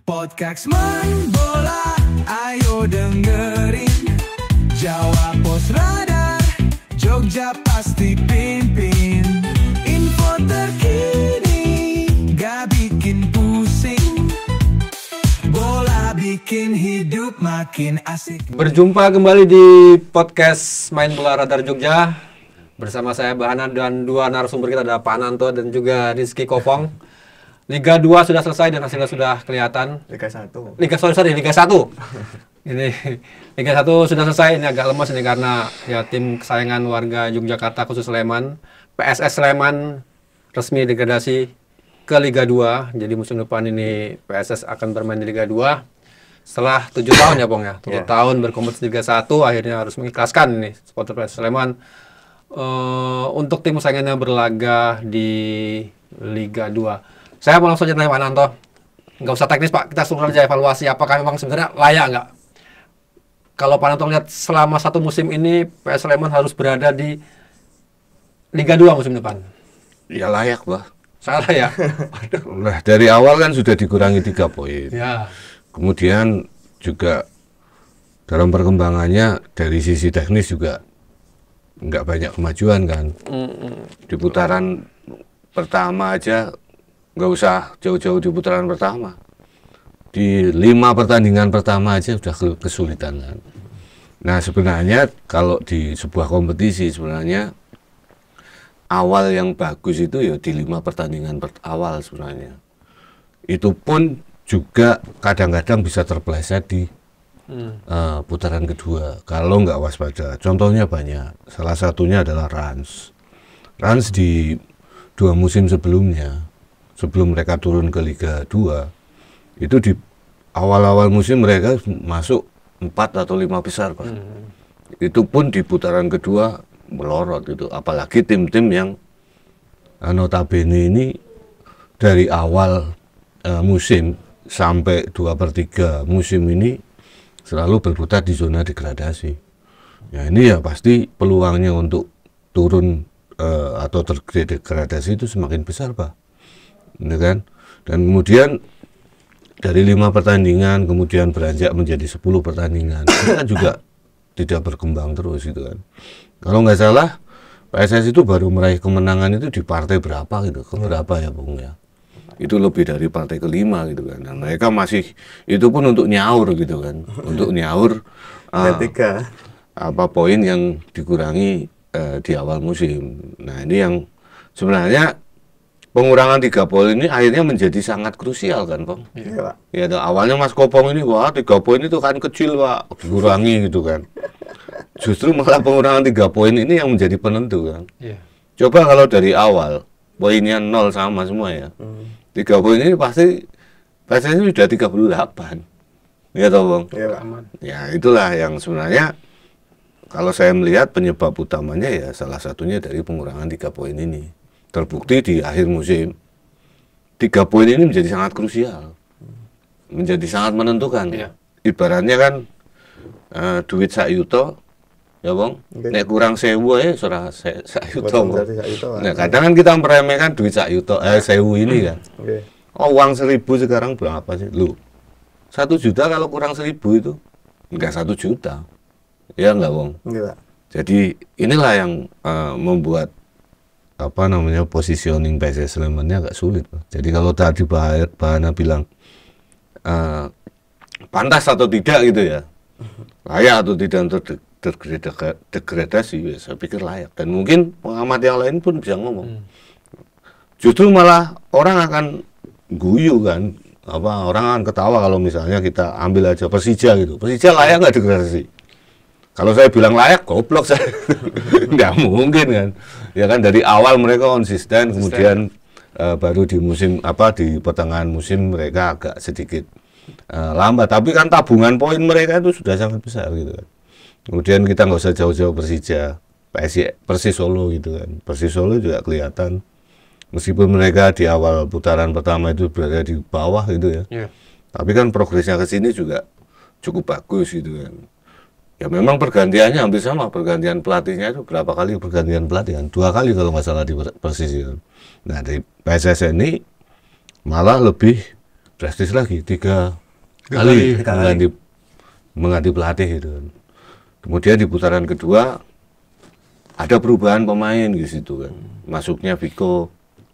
Podcast Main Bola, ayo dengerin. Jawa Pos Radar, Jogja pasti pimpin. Info terkini, gak bikin pusing. Bola bikin hidup makin asik. Berjumpa kembali di podcast Main Bola Radar Jogja. Bersama saya Bahana dan dua narasumber kita ada Pak Ananto dan juga Rizky Kopong. Liga 2 sudah selesai dan hasilnya sudah kelihatan. Liga 1. Liga 1. Ini Liga 1 sudah selesai. Ini agak lemas ini karena ya tim kesayangan warga Yogyakarta khusus Sleman, PSS Sleman resmi degradasi ke Liga 2. Jadi musim depan ini PSS akan bermain di Liga 2. Setelah 7 tahun ya, Bang ya. 7 tahun berkompetisi Liga 1 akhirnya harus mengikhlaskan ini supporter PSS Sleman untuk tim kesayangannya berlaga di Liga 2. Saya mau langsung aja tanya Pak Ananto, nggak usah teknis Pak, kita langsung aja evaluasi apakah memang sebenarnya layak nggak? Kalau Pak Ananto lihat selama satu musim ini PS Sleman harus berada di Liga 2 musim depan. Ya layak, Bah. Salah ya? Nah, dari awal kan sudah dikurangi 3 poin. Ya. Kemudian juga dalam perkembangannya dari sisi teknis juga nggak banyak kemajuan kan. Di putaran pertama aja nggak usah jauh-jauh di putaran pertama. Di 5 pertandingan pertama aja sudah kesulitan kan. Nah sebenarnya kalau di sebuah kompetisi sebenarnya awal yang bagus itu ya di 5 pertandingan awal sebenarnya. Itu pun juga kadang-kadang bisa terpeleset di putaran kedua kalau nggak waspada. Contohnya banyak. Salah satunya adalah Rans di 2 musim sebelumnya. Sebelum mereka turun ke Liga 2, itu di awal-awal musim mereka masuk 4 atau 5 besar, Pak. Itu pun di putaran kedua melorot itu. Apalagi tim-tim yang notabene ini dari awal musim sampai 2/3 musim ini selalu berputar di zona degradasi. Ya ini ya pasti peluangnya untuk turun atau terdegradasi itu semakin besar, Pak. Ini kan, dan kemudian dari 5 pertandingan kemudian beranjak menjadi 10 pertandingan itu kan juga tidak berkembang terus gitu kan. Kalau nggak salah PSS itu baru meraih kemenangan itu di partai berapa gitu, keberapa ya Bung ya, itu lebih dari partai ke-5 gitu kan. Dan mereka masih itu pun untuk nyaur gitu kan, untuk nyaur poin yang dikurangi di awal musim. Nah ini yang sebenarnya pengurangan 3 poin ini akhirnya menjadi sangat krusial kan, Bang? Iya, Pak. Ya, awalnya Mas Kopong ini, wah 3 poin itu kan kecil, Pak, dikurangi gitu kan. Justru malah pengurangan 3 poin ini yang menjadi penentu kan. Yeah. Coba kalau dari awal, poinnya 0 sama semua ya. 3 poin ini pasti ini sudah 38. Ya toh, Bang? Iya, Pak. Ya, itulah yang sebenarnya kalau saya melihat penyebab utamanya ya salah satunya dari pengurangan 3 poin ini. Terbukti di akhir musim 3 poin ini menjadi sangat krusial, menjadi sangat menentukan. Yeah. Ibaratnya kan duit sak yuto ya Bang, nek kurang 1000 ya surah sak yuto. Nah kadang kan kita meremehkan duit sak yuto 1000 ini kan. Oh uang 1000 sekarang berapa sih lu? 1 juta kalau kurang 1000 itu enggak 1 juta ya enggak Bang. Jadi inilah yang membuat positioning PSS Sleman-nya agak sulit. Jadi kalau tadi Bahana bilang pantas atau tidak gitu ya, layak atau tidak untuk degradasi, ya, saya pikir layak. Dan mungkin pengamat yang lain pun bisa ngomong. Justru malah orang akan guyu kan, orang akan ketawa kalau misalnya kita ambil aja Persija gitu. Persija layak nggak degradasi? Kalau saya bilang layak, goblok saya. Nggak mungkin kan. Ya kan dari awal mereka konsisten, kemudian baru di musim di pertengahan musim mereka agak sedikit lambat. Tapi kan tabungan poin mereka itu sudah sangat besar gitu kan. Kemudian kita nggak usah jauh-jauh Persija, Persis Solo gitu kan. Persis Solo juga kelihatan. Meskipun mereka di awal putaran pertama itu berada di bawah gitu ya. Yeah. Tapi kan progresnya ke sini juga cukup bagus gitu kan. Ya memang pergantiannya hampir sama, pergantian pelatihnya itu berapa kali pergantian pelatih kan? 2 kali kalau nggak salah di Persis itu. Nah di PSS ini malah lebih drastis lagi 3 Tiga kali kali. mengganti pelatih gitu kan. Kemudian di putaran kedua ada perubahan pemain di situ kan. Masuknya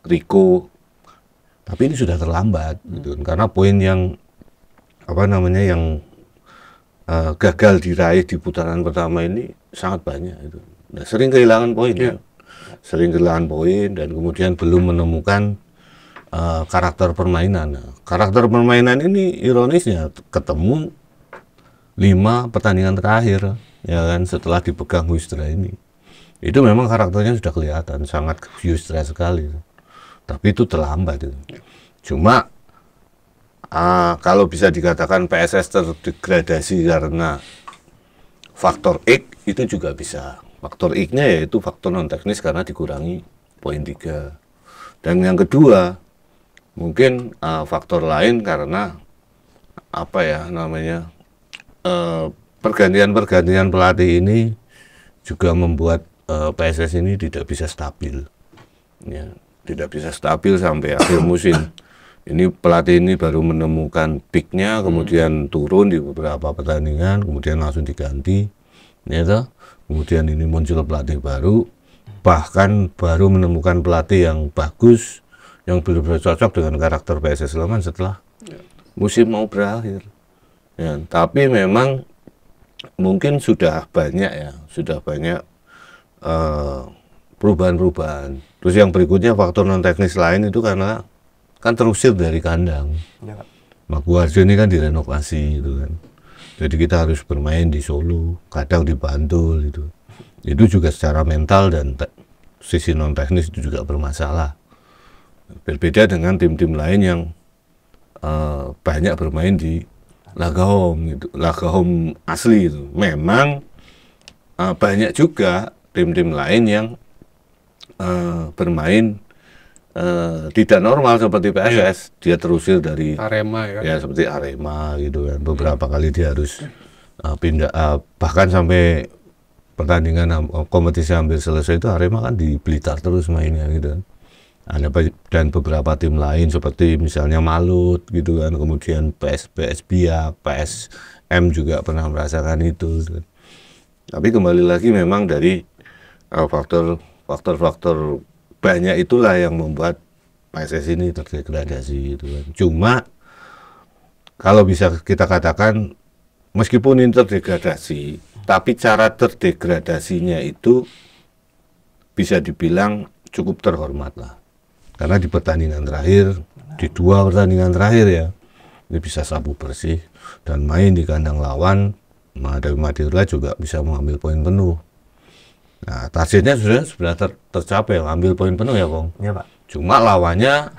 Rico. Tapi ini sudah terlambat gitu kan. Karena poin yang gagal diraih di putaran pertama ini sangat banyak itu. Nah, sering kehilangan poin ya. Sering kehilangan poin dan kemudian belum menemukan karakter permainan. Nah, karakter permainan ini ironisnya ketemu 5 pertandingan terakhir ya kan setelah dipegang Huistra ini. Itu memang karakternya sudah kelihatan sangat Huistra sekali. Tapi itu terlambat itu. Cuma kalau bisa dikatakan PSS terdegradasi karena faktor X itu juga bisa. Faktor X-nya yaitu faktor non teknis karena dikurangi poin 3. Dan yang kedua mungkin faktor lain karena pergantian pelatih ini juga membuat PSS ini tidak bisa stabil. Ya, tidak bisa stabil sampai akhir musim. Ini pelatih ini baru menemukan peak-nya, kemudian turun di beberapa pertandingan, kemudian langsung diganti. Ya toh? Kemudian ini muncul pelatih baru, bahkan baru menemukan pelatih yang bagus, yang benar-benar cocok dengan karakter PSS Sleman setelah musim mau berakhir. Ya, tapi memang mungkin sudah banyak perubahan-perubahan. Terus yang berikutnya faktor non teknis lain itu karena kan terusir dari kandang. Ya, Pak. Maguwarjo ini kan direnovasi gitu kan. Jadi kita harus bermain di Solo, kadang di Bantul gitu. Itu juga secara mental dan sisi non teknis itu juga bermasalah. Berbeda dengan tim-tim lain yang banyak bermain di laga home gitu, laga home asli itu. Memang banyak juga tim-tim lain yang bermain tidak normal seperti PSS. Dia terusir dari Arema ya. Ya seperti Arema gitu kan. Beberapa kali dia harus pindah bahkan sampai pertandingan kompetisi hampir selesai itu Arema kan di Blitar terus mainnya gitu kan. Dan beberapa tim lain seperti misalnya Malut gitu kan, kemudian PS Biak, PSM juga pernah merasakan itu gitu kan. Tapi kembali lagi memang dari faktor-faktor banyak itulah yang membuat PSS ini terdegradasi gitu kan. Cuma kalau bisa kita katakan meskipun ini terdegradasi, tapi cara terdegradasinya itu bisa dibilang cukup terhormat lah. Karena di pertandingan terakhir, di 2 pertandingan terakhir ya, ini bisa sabu bersih dan main di kandang lawan, Dewi Madura juga bisa mengambil poin penuh. Nah, targetnya sudah tercapai, ambil poin penuh ya, Kong. Iya, Pak. Cuma lawannya,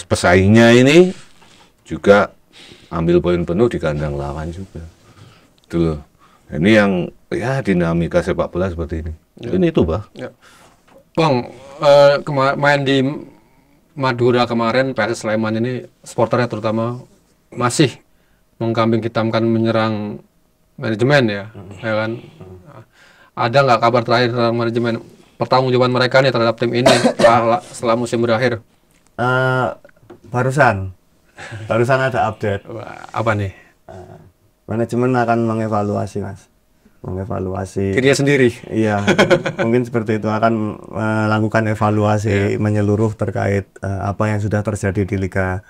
pesaingnya ini juga ambil poin penuh di kandang lawan juga. Itu loh. Ini yang ya dinamika sepak bola seperti ini. Ya. Ini itu, Bah. Ya. Bang, main di Madura kemarin, PSS Sleman ini supporternya terutama masih mengkambing hitamkan menyerang manajemen ya, ya kan? Ada nggak kabar terakhir tentang manajemen pertanggungjawaban mereka nih terhadap tim ini setelah musim berakhir? Barusan ada update. Apa nih? Manajemen akan mengevaluasi, Mas. Mengevaluasi Dirinya sendiri. Iya, mungkin seperti itu, akan melakukan evaluasi menyeluruh terkait apa yang sudah terjadi di Liga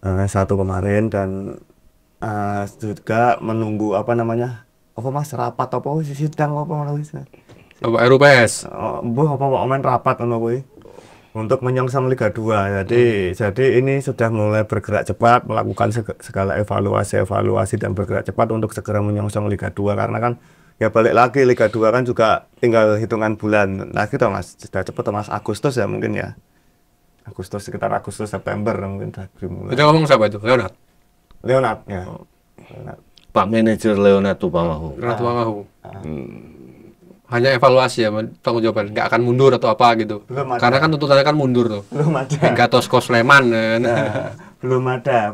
1 kemarin, dan juga menunggu rapat apa sidang RUPS. rapat untuk menyongsong Liga 2. Jadi ini sudah mulai bergerak cepat, melakukan segala evaluasi dan bergerak cepat untuk segera menyongsong Liga 2, karena kan ya balik lagi Liga 2 kan juga tinggal hitungan bulan lagi toh, Mas. Sudah cepat toh, Mas. Agustus ya mungkin ya. Sekitar Agustus September mungkin sudah dimulai. Itu ngomong siapa itu? Leonard ya. Leonard. Pak manajer Leonard Tupamahu. Hanya evaluasi ya, tanggung jawaban, nggak akan mundur atau apa gitu. Karena kan tuntutannya kan mundur tuh. Belum ada. Gatosco Sleman. Belum ada.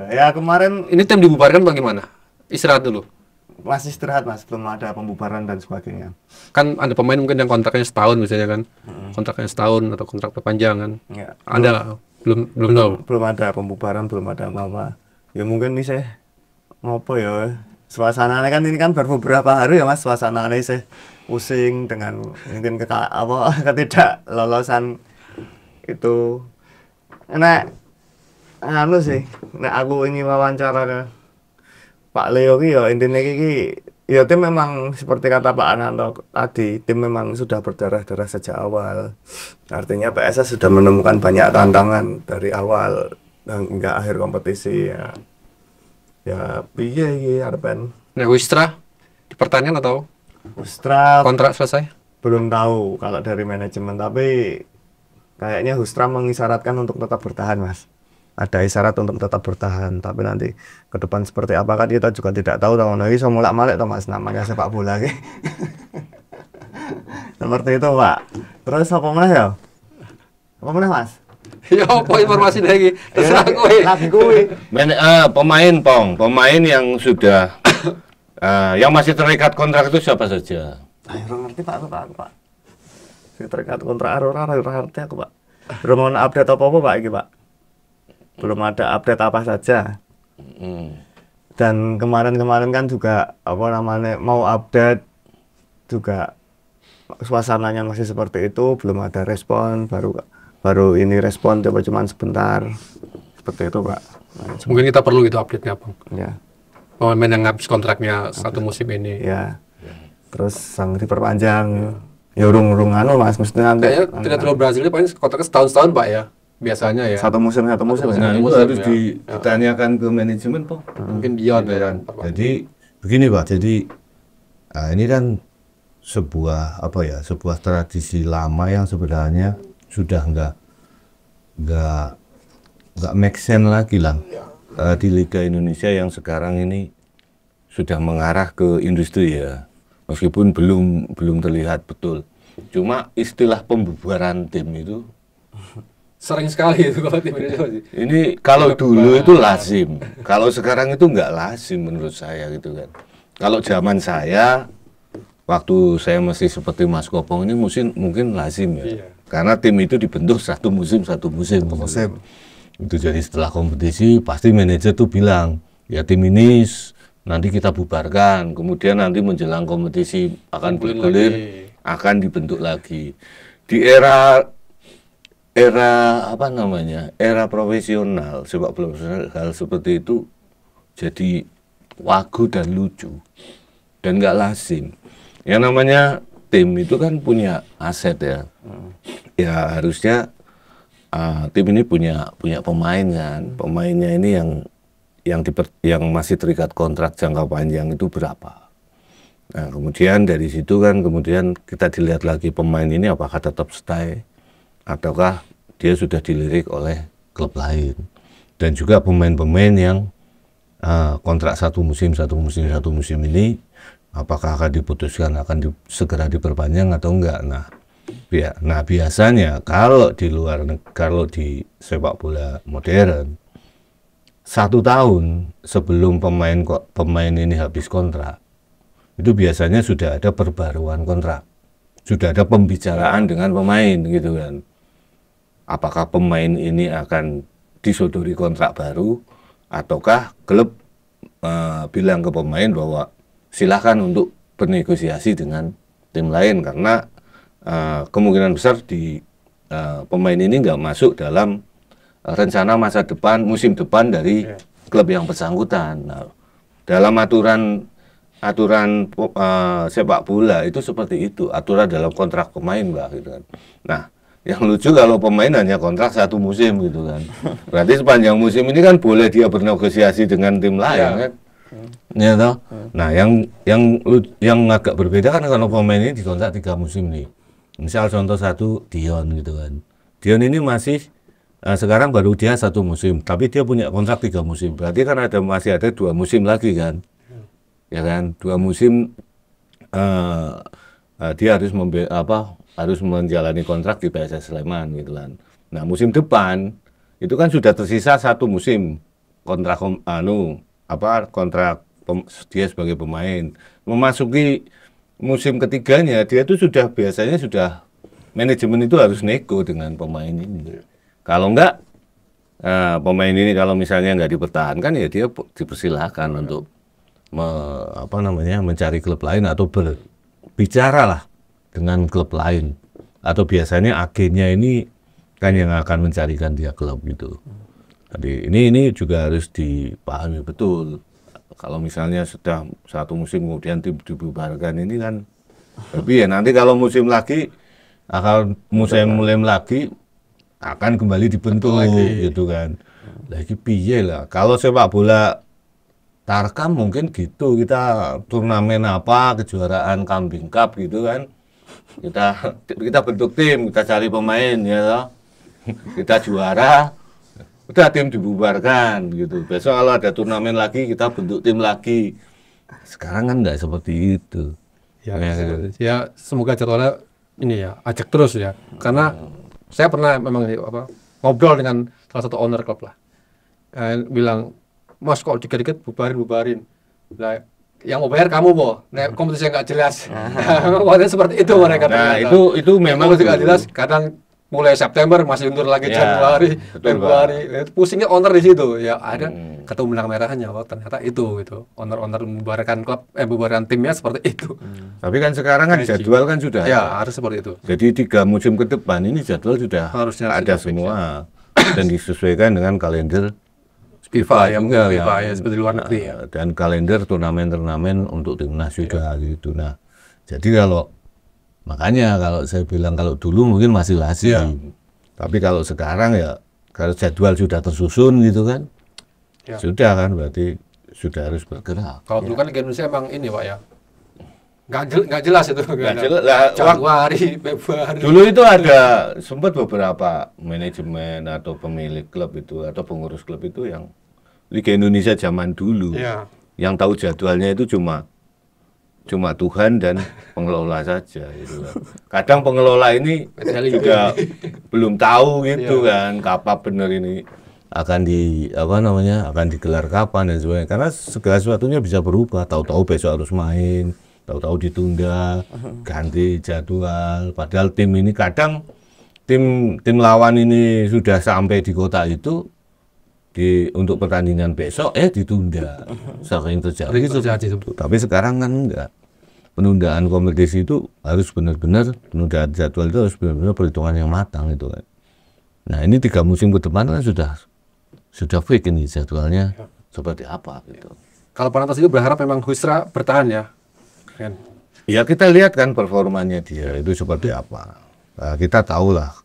Ya kemarin Ini tim dibubarkan bagaimana? Istirahat dulu. masih istirahat, Mas. Belum ada pembubaran dan sebagainya. Kan ada pemain mungkin yang kontraknya setahun misalnya kan. Kontraknya setahun atau kontrak perpanjangan. Ya. Ada. Belum tahu. Belum ada pembubaran, belum ada apa-apa. Ya mungkin nih saya ngopo ya. Suasananya kan ini kan baru beberapa hari ya Mas, suasananya saya pusing dengan mungkin ketidaklolosan itu. Nek anu sih, nek aku ini wawancara ke Pak Leo ki ya intinya ki ya tim memang seperti kata Pak Ananto tadi, tim memang sudah berdarah-darah sejak awal. Artinya PSS sudah menemukan banyak tantangan dari awal dan hingga akhir kompetisi ya. Ya piye iki arepen. Nah, Wistra dipertahankan atau Hustra kontrak selesai? belum tahu kalau dari manajemen, tapi kayaknya Hustra mengisyaratkan untuk tetap bertahan Mas. Ada isyarat untuk tetap bertahan, tapi nanti ke depan seperti apa kan kita juga tidak tahu. Tahun lagi so mulak-malik toh Mas, namanya sepak bola ki. Seperti itu Pak. Terus apa meneh ya? Apa meneh Mas? Ya apa informasi lagi? Terserah kowe. Lagi kuwi. Pemain yang sudah yang masih terikat kontrak itu siapa saja? Ayo ora ngerti Pak. Si terikat kontrak ora ngerti aku Pak. Belum ono update apa-apa Pak iki Pak. Belum ada update apa saja. Dan kemarin-kemarin kan juga apa namanya mau update juga suasananya masih seperti itu, belum ada respon, baru ini respon coba cuman sebentar. Seperti itu Pak. Mungkin kita perlu gitu update-nya, Bang. Ya. Pemain yang habis kontraknya satu musim ini. Ya. Terus sang diperpanjang. Ya urung anu Mas, mestinya nanti. Kayaknya tidak terlalu Brazil paling kontraknya setahun Pak ya. Biasanya ya. Satu musim. Nah, itu harus ditanyakan ke manajemen, Pak. Mungkin beyond ya kan. Jadi begini, Pak. Jadi ini kan sebuah tradisi lama yang sebenarnya sudah nggak make sense lagi lah di Liga Indonesia yang sekarang ini sudah mengarah ke industri ya, meskipun belum terlihat betul. Cuma istilah pembubaran tim itu Sering sekali itu kalau tim Indonesia. ini kalau dulu itu lazim, kalau sekarang itu nggak lazim menurut saya gitu kan. Kalau zaman saya, waktu saya masih seperti Mas Kopong ini mungkin lazim ya, karena tim itu dibentuk satu musim. Itu jadi setelah kompetisi pasti manajer tuh bilang ya tim ini nanti kita bubarkan, kemudian nanti menjelang kompetisi akan bergulir, akan dibentuk lagi. Di era profesional, sepak bola profesional, hal seperti itu jadi wagu dan lucu dan nggak lazim. Yang namanya tim itu kan punya aset ya, ya harusnya tim ini punya pemain kan, pemainnya ini yang masih terikat kontrak jangka panjang itu berapa. Nah kemudian dari situ kan kemudian kita dilihat lagi pemain ini apakah tetap stay ataukah dia sudah dilirik oleh klub lain, dan juga pemain-pemain yang kontrak satu musim ini apakah akan diputuskan segera diperpanjang atau enggak. Nah biasanya kalau di sepak bola modern 1 tahun sebelum pemain ini habis kontrak itu biasanya sudah ada perbaruan kontrak, sudah ada pembicaraan dengan pemain gitu kan. Apakah pemain ini akan disodori kontrak baru ataukah klub bilang ke pemain bahwa silahkan untuk bernegosiasi dengan tim lain, karena kemungkinan besar pemain ini nggak masuk dalam rencana masa depan musim depan dari klub yang bersangkutan. Nah, dalam aturan sepak bola itu seperti itu, aturan dalam kontrak pemain Mbak gitu kan. Nah yang lucu kalau pemain hanya kontrak 1 musim gitu kan, berarti sepanjang musim ini kan boleh dia bernegosiasi dengan tim lain kan. Ya toh. Nah, yang agak berbeda kan kalau pemain ini dikontrak 3 musim nih. Misal contoh satu Dion gitu kan. Dion ini masih sekarang baru dia 1 musim, tapi dia punya kontrak 3 musim. Berarti kan masih ada 2 musim lagi kan. Ya kan, 2 musim dia harus menjalani kontrak di PSS Sleman gitu kan. Nah, musim depan itu kan sudah tersisa 1 musim kontrak dia sebagai pemain. Memasuki musim ketiganya dia itu biasanya sudah manajemen itu harus nego dengan pemain ini. Kalau enggak pemain ini kalau misalnya nggak dipertahankan ya dia dipersilahkan untuk mencari klub lain atau berbicara lah dengan klub lain, atau biasanya agennya ini kan yang akan mencarikan dia klub gitu. Jadi ini juga harus dipahami betul. Kalau misalnya sudah satu musim kemudian tim dibubarkan ini kan, tapi ya nanti kalau musim lagi lagi akan kembali dibentuk gitu kan. Lagi piye lah. Kalau sepak bola Tarkam mungkin gitu, kita turnamen apa, kejuaraan Kambing Cup gitu kan. Kita bentuk tim, kita cari pemain ya toh. Kita juara, udah tim dibubarkan gitu. Besok kalau ada turnamen lagi kita bentuk tim lagi. Sekarang kan nggak seperti itu. Ya semoga jadwalnya ini ya ajak terus ya. Karena saya pernah memang ngobrol dengan salah satu owner klub lah. Bilang, Mas kok dikit-dikit bubarin. Lah, yang mau bayar kamu po. Nah, kompetisi yang nggak jelas. Waktu seperti itu mereka. Nah, itu memang nggak jelas. Kadang mulai September masih undur lagi Januari, Februari. Pusingnya owner di situ. Ya ada ketemu benang merahnya. Oh, ternyata itu gitu. Owner membubarkan klub, membubarkan timnya seperti itu. Tapi kan sekarang kan jadwal kan sudah. Ya harus seperti itu. Jadi 3 musim ke depan ini jadwal sudah harusnya ada semua dan disesuaikan dengan kalender FIFA ya seperti luar negeri ya. Dan kalender turnamen untuk timnas juga gitu. Nah, jadi makanya kalau saya bilang kalau dulu mungkin masih lazim. Tapi kalau sekarang ya kalau jadwal sudah tersusun gitu kan. Sudah kan berarti sudah harus bergerak. Kalau dulu kan Indonesia emang ini Pak ya. Nggak jelas itu. Nggak jelas. Januari, Februari. Dulu itu ada sempat beberapa manajemen atau pemilik klub itu atau pengurus klub itu yang Liga Indonesia zaman dulu, yang tahu jadwalnya itu cuma Tuhan dan pengelola saja gitu kan. Kadang pengelola ini juga belum tahu gitu kan kapan benar ini akan akan digelar kapan dan sebagainya, karena segala sesuatunya bisa berubah. Tahu-tahu besok harus main, tahu-tahu ditunda, ganti jadwal. Padahal tim ini kadang tim lawan ini sudah sampai di kota itu untuk pertandingan besok ditunda. Sering terjadi. Tapi sekarang kan enggak. Penundaan kompetisi itu harus benar-benar, penundaan jadwal itu harus benar-benar perhitungan yang matang itu kan. Nah, ini 3 musim ke depan kan sudah fix ini jadwalnya seperti apa gitu. Kalau Panathinaikos itu berharap memang Huisra bertahan ya. Ya kita lihat kan performanya dia itu seperti apa. Kita tahulah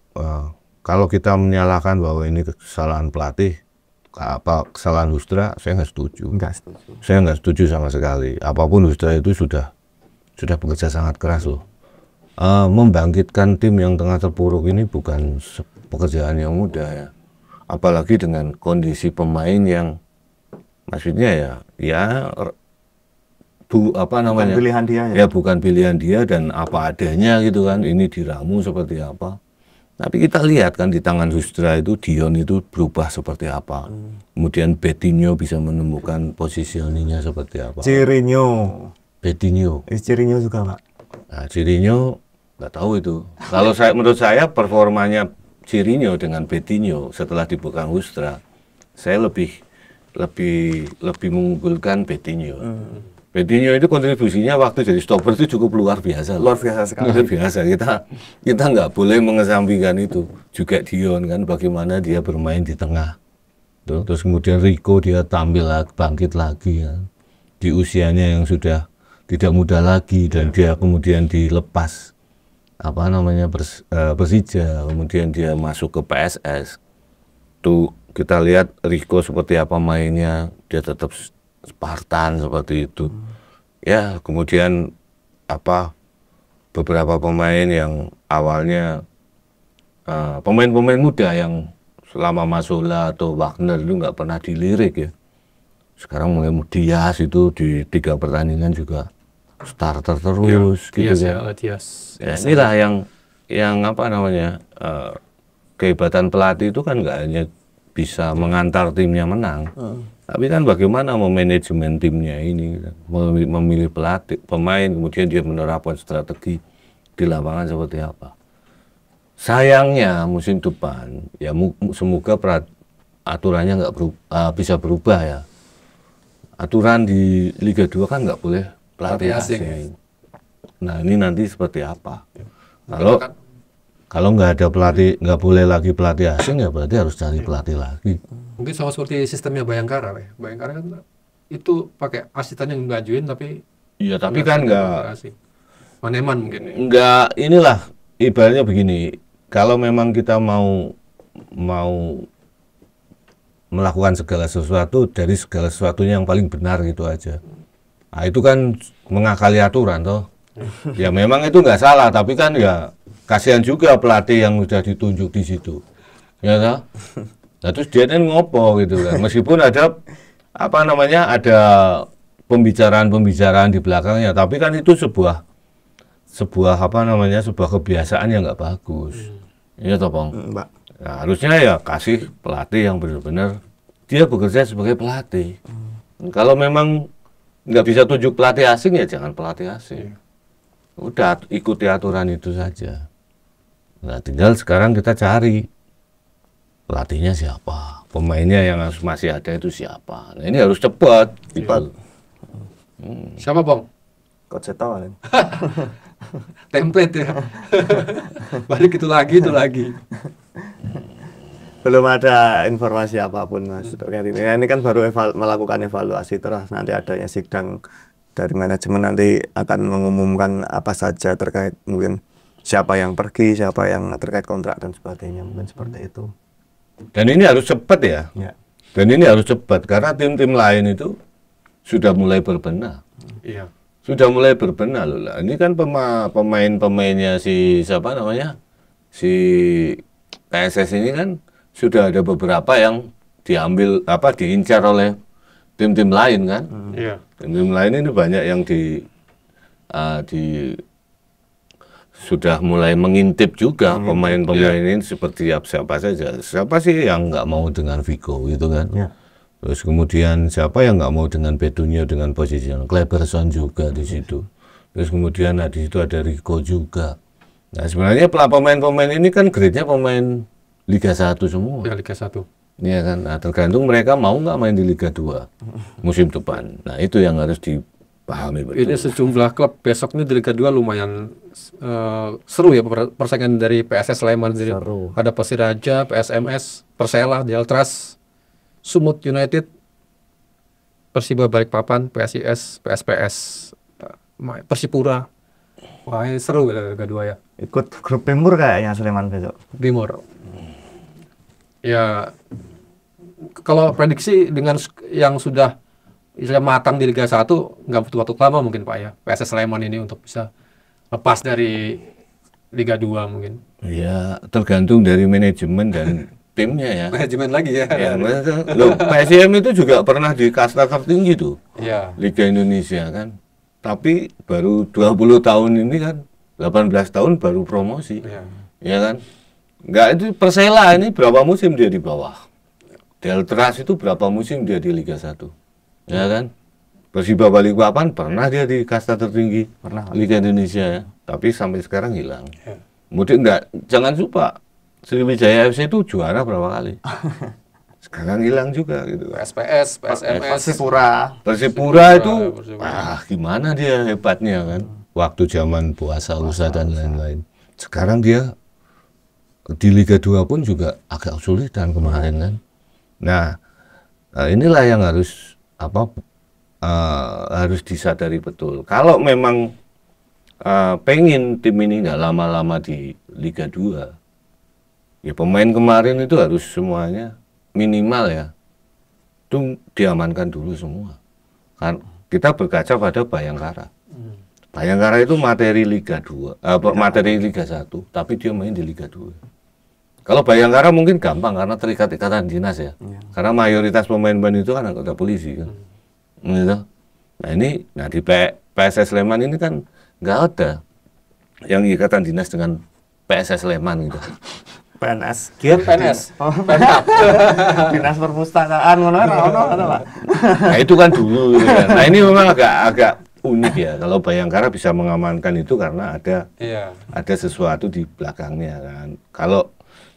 kalau kita menyalahkan bahwa ini kesalahan pelatih, kesalahan Hustra, saya nggak setuju. Saya nggak setuju sama sekali. Apapun Hustra itu sudah bekerja sangat keras loh. Membangkitkan tim yang tengah terpuruk ini bukan pekerjaan yang mudah ya. Apalagi dengan kondisi pemain yang maksudnya bukan pilihan dia ya. Bukan pilihan dia dan apa adanya gitu kan. Ini diramu seperti apa. Tapi kita lihat kan di tangan Hustra itu Dion itu berubah seperti apa. Kemudian Betinho bisa menemukan positioningnya seperti apa. Betinho juga Pak. Nah, Cirinho nggak tahu itu. Kalau menurut saya performanya Cirinho dengan Betinho setelah dipegang Hustra, saya lebih mengunggulkan Betinho. Betinho itu kontribusinya waktu jadi stopper itu cukup luar biasa. Luar biasa sekali. Luar biasa. Kita nggak boleh mengesampingkan itu. Juga Dion kan bagaimana dia bermain di tengah. Terus kemudian Rico dia tampil bangkit lagi kan. Di usianya yang sudah tidak muda lagi dan dia kemudian dilepas Persija, kemudian dia masuk ke PSS. Tuh kita lihat Rico seperti apa mainnya, dia tetap Spartan seperti itu. Ya, kemudian beberapa pemain yang awalnya pemain-pemain muda yang selama Masola atau Wagner itu nggak pernah dilirik ya. Sekarang mulai Dias itu di 3 pertandingan juga starter terus gitu kan. Ya, inilah yang kehebatan pelatih itu kan nggak hanya bisa mengantar timnya menang, tapi kan bagaimana memanajemen timnya ini, memilih pelatih, pemain, kemudian dia menerapkan strategi di lapangan seperti apa. Sayangnya musim depan ya semoga aturannya nggak bisa berubah ya. Aturan di Liga 2 kan nggak boleh pelatih asing. Nah ini nanti seperti apa? Kalau nggak ada pelatih, nggak boleh lagi pelatih asing ya berarti harus cari pelatih lagi. Mungkin sama seperti sistemnya Bayangkara, ya. Bayangkara kan itu pakai asisten yang ngajuin tapi Iya tapi kan nggak Maneman mungkin. Ya. Nggak, inilah ibaratnya begini. Kalau memang kita mau melakukan segala sesuatu dari segala sesuatunya yang paling benar gitu aja. Nah itu kan mengakali aturan toh. Ya memang itu nggak salah, tapi kan ya kasihan juga pelatih yang sudah ditunjuk di situ. Ya toh. Nah, terus dia kan ngopo gitu kan. Meskipun ada ada pembicaraan di belakangnya, tapi kan itu sebuah sebuah kebiasaan yang nggak bagus. Iya toh, Bang. Mbak. Nah, harusnya ya kasih pelatih yang benar-benar dia bekerja sebagai pelatih. Kalau memang nggak bisa tunjuk pelatih asing ya jangan pelatih asing. Udah ikuti aturan itu saja. Nah, tinggal sekarang kita cari pelatihnya siapa, pemainnya yang masih ada itu siapa. Nah, ini harus cepat. Gitu. Siapa, Bang? Coach Seto kan. Template ya. Balik itu lagi. Belum ada informasi apapun Mas terkait ini. Ini kan baru melakukan evaluasi, terus nanti adanya sidang dari manajemen nanti akan mengumumkan apa saja terkait mungkin siapa yang pergi, siapa yang terkait kontrak dan sebagainya, mungkin seperti itu. Dan ini harus cepat ya. Dan ini harus cepat karena tim-tim lain itu sudah mulai berbenah. Iya. Sudah mulai berbenah loh lah. Ini kan pemain-pemainnya si siapa namanya? Si PSS ini kan sudah ada beberapa yang diincar oleh tim-tim lain kan. Iya. Tim-tim lain ini banyak yang sudah mulai mengintip juga pemain-pemain ini seperti siapa saja. Siapa sih yang nggak mau dengan Vigo gitu kan? Ya. Terus kemudian siapa yang nggak mau dengan Pedunyo dengan posisi yang Kleberson juga di situ. Terus kemudian di situ ada Rico juga. Nah sebenarnya pemain-pemain ini kan grade-nya pemain Liga 1 semua. Ya, Liga 1. Iya kan. Nah tergantung mereka mau nggak main di Liga 2 musim depan. Nah itu yang harus dipahami betul. Ini sejumlah klub besok ini di Liga 2 lumayan seru ya persaingan dari PSS Sleman sendiri. Ada Persiraja, PSMS, Persela, Deltras, Sumut United, Persiba Balikpapan, PSIS, PSPS, Persipura. Wah ini seru ya Liga 2 ya. Ikut grup Timur kayaknya Sleman besok. Timur. Ya, kalau prediksi dengan yang sudah matang di Liga 1 nggak butuh waktu lama mungkin Pak ya. PSS Sleman ini untuk bisa lepas dari Liga 2 mungkin. Ya tergantung dari manajemen dan timnya ya. Manajemen lagi ya. Loh, PSIM itu juga pernah di kasta tertinggi tuh. Iya. Liga Indonesia kan. Tapi baru 20 tahun ini kan 18 tahun baru promosi. Iya. Ya kan? Enggak, itu Persela ini berapa musim dia di bawah. Deltras itu berapa musim dia di Liga 1. Ya kan? Persiba Balikpapan pernah dia di kasta tertinggi Liga Indonesia ya. Tapi sampai sekarang hilang. Ya. Kemudian jangan lupa Sriwijaya FC itu juara berapa kali? Sekarang hilang juga gitu. SPS, PSMS, Persipura itu gimana dia hebatnya kan? Waktu zaman puasa lusa dan lain-lain. Sekarang dia di Liga 2 pun juga agak kesulitan kemarin kan. Nah, inilah yang harus harus disadari betul. Kalau memang pengen tim ini nggak lama-lama di Liga 2, ya pemain kemarin itu harus semuanya minimal ya itu diamankan dulu semua. Kan kita berkaca pada Bayangkara. Bayangkara itu materi Liga 2, materi Liga 1, tapi dia main di Liga 2. Kalau Bayangkara mungkin gampang karena terikat ikatan dinas ya. Karena mayoritas pemain-pemain itu kan anggota polisi kan. Gitu. Nah ini, di PSS Sleman ini kan nggak ada yang ikatan dinas dengan PSS Sleman gitu. PNS. PNS. Dinas perpustakaan ngono Pak. Nah itu kan dulu gitu kan. Nah ini memang agak unik ya kalau Bayangkara bisa mengamankan itu karena ada sesuatu di belakangnya kan.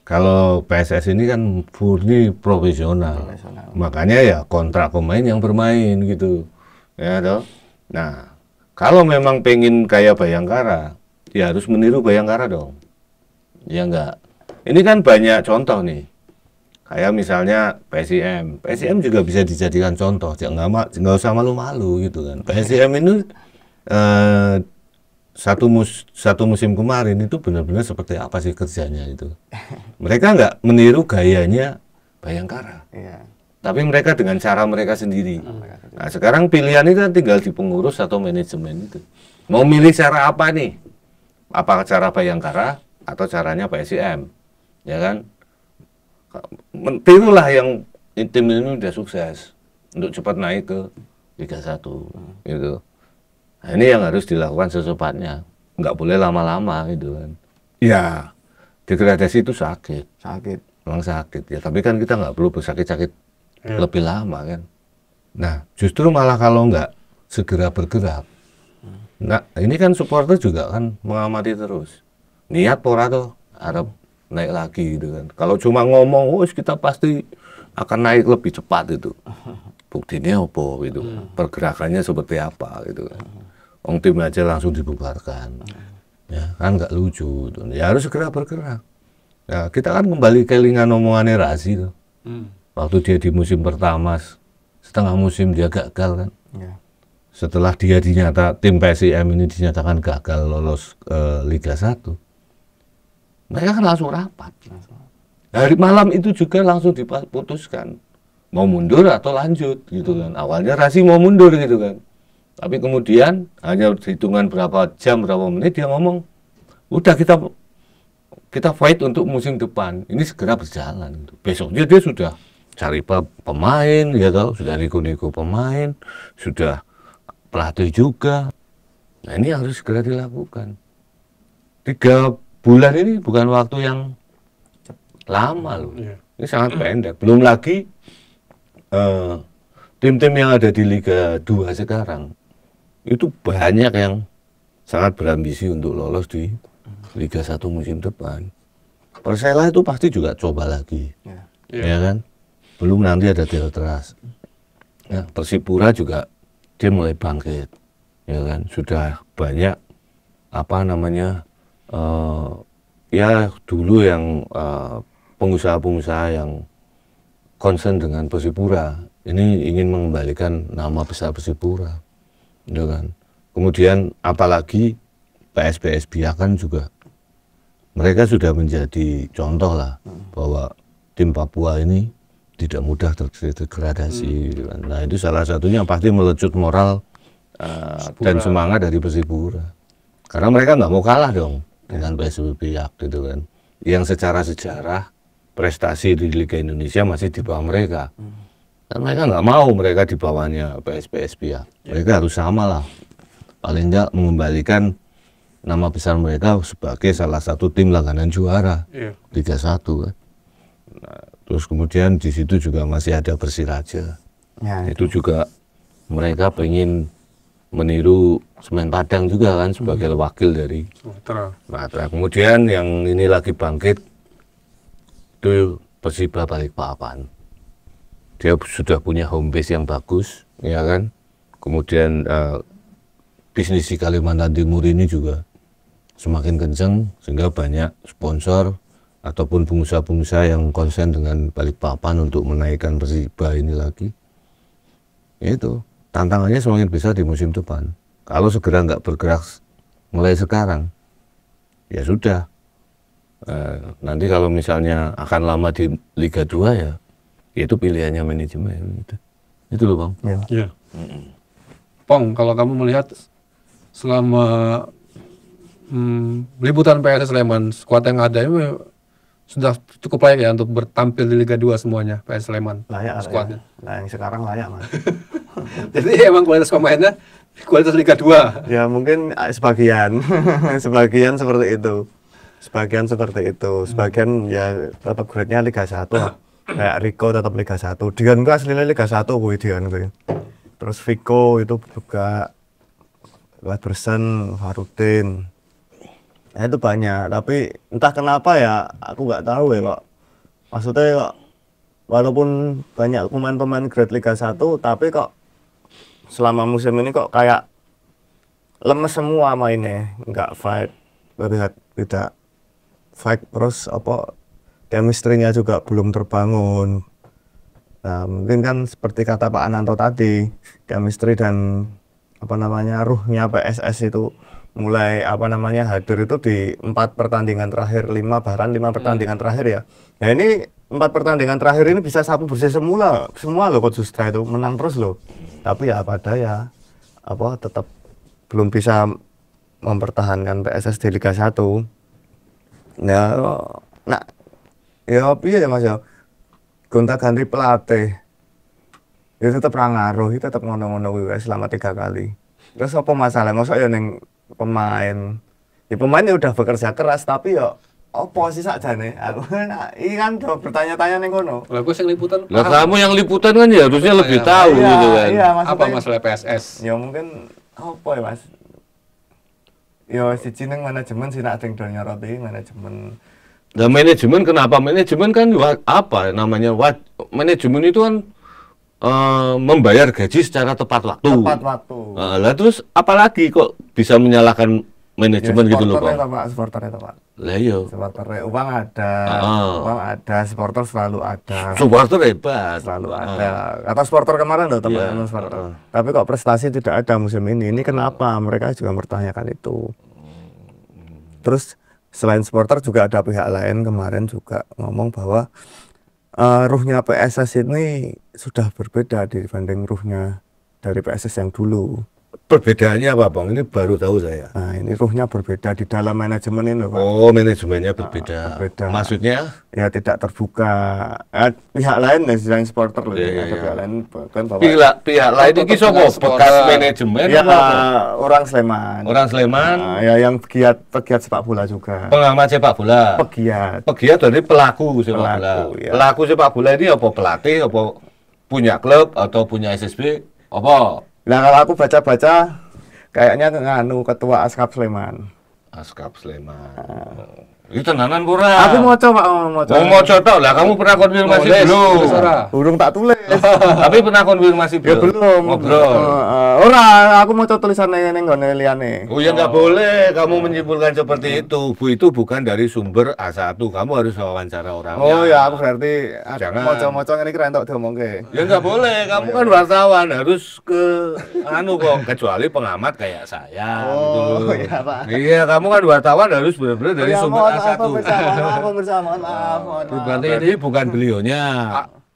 Kalau PSS ini kan murni profesional. Makanya ya kontrak pemain yang bermain gitu. Ya toh. Nah, kalau memang pengen kayak Bayangkara, ya harus meniru Bayangkara dong. Ya enggak. Ini kan banyak contoh nih. Kayak misalnya PSIM. PSIM juga bisa dijadikan contoh. Nggak usah malu-malu gitu kan. PSIM ini satu musim kemarin itu benar-benar seperti apa sih kerjanya itu. Mereka nggak meniru gayanya Bayangkara, tapi mereka dengan cara mereka sendiri. Nah sekarang pilihan itu tinggal di pengurus atau manajemen itu. Mau milih cara apa nih? Apakah cara Bayangkara atau caranya PSIM? Ya kan? Tirulah yang tim ini udah sukses untuk cepat naik ke Liga 1 gitu. Nah, ini yang harus dilakukan secepatnya, nggak boleh lama-lama gitu kan. Ya, degradasi itu sakit, memang sakit ya. Tapi kan kita nggak perlu bersakit-sakit lebih lama kan. Nah, justru malah kalau nggak segera bergerak, nah ini kan supporter juga kan mengamati terus. Niat pora tuh, harap naik lagi gitu kan. Kalau cuma ngomong, oh kita pasti akan naik lebih cepat itu. Buktinya apa gitu, pergerakannya seperti apa gitu kan. Tim aja langsung dibubarkan, ya kan nggak lucu. Ya harus segera bergerak. Ya kita kan kembali kelingan omongannya Razi tuh. Waktu dia di musim pertama, setengah musim dia gagal kan. Setelah dia tim PSIM ini dinyatakan gagal lolos Liga 1, mereka kan langsung rapat. Hari malam itu juga langsung diputuskan mau mundur atau lanjut gitu kan. Awalnya Razi mau mundur gitu kan. Tapi kemudian hanya hitungan berapa jam, berapa menit dia ngomong, udah kita fight untuk musim depan. Ini segera berjalan. Besoknya dia sudah cari pemain, ya tahu, sudah nego-nego pemain, sudah pelatih juga. Nah ini harus segera dilakukan. 3 bulan ini bukan waktu yang lama loh. Ini sangat pendek. Belum lagi tim-tim yang ada di Liga 2 sekarang. Itu banyak yang sangat berambisi untuk lolos di Liga 1 musim depan. Persela itu pasti juga coba lagi, ya kan? Belum nanti ada Deltras. Ya, Persipura juga dia mulai bangkit, ya kan? Sudah banyak ya dulu yang pengusaha-pengusaha yang concern dengan Persipura ini ingin mengembalikan nama besar Persipura. Ya kan? Kemudian apalagi PSBS Biakan juga mereka sudah menjadi contoh lah bahwa tim Papua ini tidak mudah terdegradasi. Gitu kan. Nah itu salah satunya pasti melecut moral dan semangat dari Persipura karena mereka nggak mau kalah dong dengan PSBS Biak gitu kan, yang secara sejarah prestasi di Liga Indonesia masih di bawah mereka. Dan mereka nggak mau mereka di bawahnya PSBS Biak. Mereka harus sama lah. Paling nggak mengembalikan nama besar mereka sebagai salah satu tim langganan juara Liga 1 kan. Nah, terus kemudian di situ juga masih ada Persiraja. Itu juga mereka pengen meniru Semen Padang juga kan sebagai wakil dari Sumatera. Kemudian yang ini lagi bangkit itu Persiba Balikpapan. Dia sudah punya home base yang bagus, ya kan. Kemudian bisnis di Kalimantan Timur ini juga semakin kencang sehingga banyak sponsor ataupun pengusaha-pengusaha yang konsen dengan Balikpapan untuk menaikkan Persiba ini lagi. Itu tantangannya semakin besar di musim depan. Kalau segera nggak bergerak mulai sekarang, ya sudah. Nanti kalau misalnya akan lama di Liga 2 ya itu pilihannya manajemen itu loh Bang. Iya. Pong, kalau kamu melihat selama liputan PSS Sleman, skuad yang ada ini sudah cukup layak ya untuk bertampil di Liga 2 semuanya PSS Sleman. Layak skuadnya. Yang sekarang layak Mas. Jadi emang kualitas pemainnya kualitas Liga 2. Ya mungkin sebagian sebagian seperti itu. Sebagian ya tetap grade-nya Liga 1. Kayak Rico tetap Liga 1. Dian gue aslinya Liga 1 Dian gue. Terus Vico itu juga Lewat Bersen, Farudin. Nah, itu banyak, tapi entah kenapa ya, aku nggak tahu ya kok. Maksudnya kok, walaupun banyak pemain-pemain grade Liga 1, tapi kok selama musim ini kok kayak lemes semua mainnya, nggak fight, tidak fight, terus apa, chemistry-nya juga belum terbangun. Nah, mungkin kan seperti kata Pak Ananto tadi, chemistry dan apa namanya ruhnya PSS itu mulai apa namanya hadir itu di 4 pertandingan terakhir, 5 pertandingan terakhir ya. Nah ini 4 pertandingan terakhir ini bisa sapu bersih semua loh Coach Justra itu menang terus loh. Tapi ya pada ya apa tetap belum bisa mempertahankan PSS di Liga 1. Ya, nah ya piye ya Mas ya. Gonta-ganti pelatih. Ya tetap ra ngaruh, tetap ngono-ngono kuwi selama 3 kali. Terus apa masalah? Masa ya ning pemain ya pemainnya udah bekerja keras tapi ya apa sih sakjane aku iki kan bertanya-tanya ning kono. Lah gue sing liputan. Lah kamu yang liputan kan ya harusnya lebih tahu Iya, gitu kan. iya, Apa masalah PSS? ya mungkin apa ya Mas ya siji ning manajemen sih nak sing do nyoroti manajemen. Nah manajemen kenapa? Manajemen kan apa namanya? Manajemen itu kan membayar gaji secara tepat waktu. Tepat waktu. Lah terus apalagi kok bisa menyalahkan manajemen gitu loh Pak? Supporternya Pak. Lah iya. Supporternya uang ada, supporter selalu ada. Supporter hebat. Selalu ada. Kata supporter kemarin loh teman-teman supporter. Tapi kok prestasi tidak ada musim ini. Ini kenapa? Mereka juga mempertanyakan itu. Terus selain supporter juga ada pihak lain kemarin juga ngomong bahwa ruhnya PSS ini sudah berbeda dibanding ruhnya dari PSS yang dulu. Perbedaannya apa Bang? Ini baru tahu saya. Nah ini ruhnya berbeda di dalam manajemen ini Pak. Oh manajemennya berbeda. Berbeda. Maksudnya? Ya tidak terbuka. Pihak lain selain supporter loh. Iya, Ada iya. pihak lain kan bahwa Pihak lain ini sopo? Bekas manajemen ya, apa? orang Sleman. Orang Sleman. Nah, ya yang pegiat sepak bola juga. Pengamat sepak bola. Pegiat Dari pelaku sepak bola. ya. Pelaku sepak bola ini apa pelatih, apa punya klub atau punya SSB? Apa? Nah kalau aku baca-baca kayaknya nganu ketua Askap Sleman. Askap Sleman. Itu tenanan pura. Aku mau coba Mau coba lah, kamu pernah konfirmasi belum? Burung tak tulis. Tapi pernah konfirmasi Ya belum? belum. Ngobrol. Ora, aku mau coba tulisannya ning nggone liyane. Oh ya nggak boleh, kamu menyimpulkan seperti itu. Bu itu bukan dari sumber A1, kamu harus wawancara orangnya. Oh ya, aku berarti Jangan. moco-moco ngene iki ra entuk diomongke. Ya nggak boleh, kamu kan wartawan harus ke kok, kecuali pengamat kayak saya. Oh, gitu. iya, Pak. Iya, kamu kan wartawan harus benar-benar dari Ya, sumber A1. mohon maaf. Berarti Berarti bukan beliaunya.